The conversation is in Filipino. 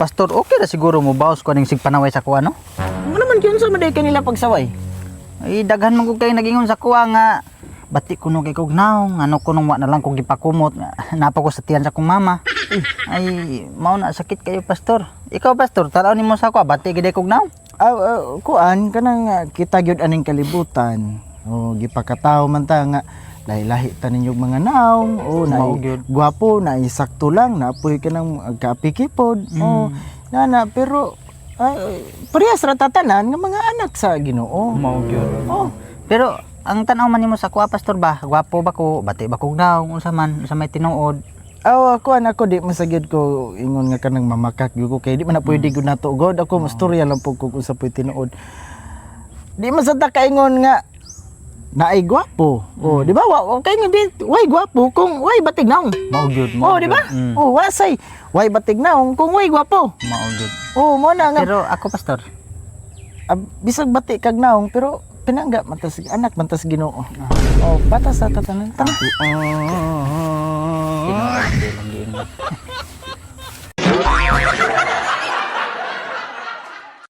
Pastor, okay na siguro mo baos ko ning sigpanaway sa kuha, no? Ano naman yun sa maday kanila pagsaway? Ay, daghan man ko kayo nagingon sa kuha nga. Bati ko nung kay kog naong, ano ko nung wa na lang kog gipakumot. Napa ko sa tiyan sa kong mama. Ay, mao na sakit kayo, Pastor. Ikaw, Pastor, tanaw nimo sa kuha, bati gid kog naong. Kuan kanang kita gyud aning kalibutan. O gipakataw man ta nga lahi-lahi ta ninyong mga naong o na Mao gyud. gwapo na isakto lang na apoy ka ng kaapikipod o nana pero parehas ra tatanan nga mga anak sa Ginoo. Mao gyud. Oh, Pero ang tanaw man nimo sa kuha, Pastor ba? Gwapo ba ko? Bati ba kog naong unsa man sa may tinuod? kuan ako di masagyud ko ingon nga kanang mamakak gyud ko kay di man na pwede gyud nato god ako mastorya lang pug kung sa puy tinuod. Di man sa ta kaingon nga naay gwapo. Oh, di ba? Kay nga di way gwapo kung way batig naong. Mao gyud. Oh, di ba? Oh, wasay. Way batig naong kung way gwapo. Mao gyud. Oh, mo na nga Pero ako, Pastor, bisag bati kag naong pero pinangga mantas anak mantas Ginoo. Oh, patas sa tatanan. Tara. tinuod lang giingon.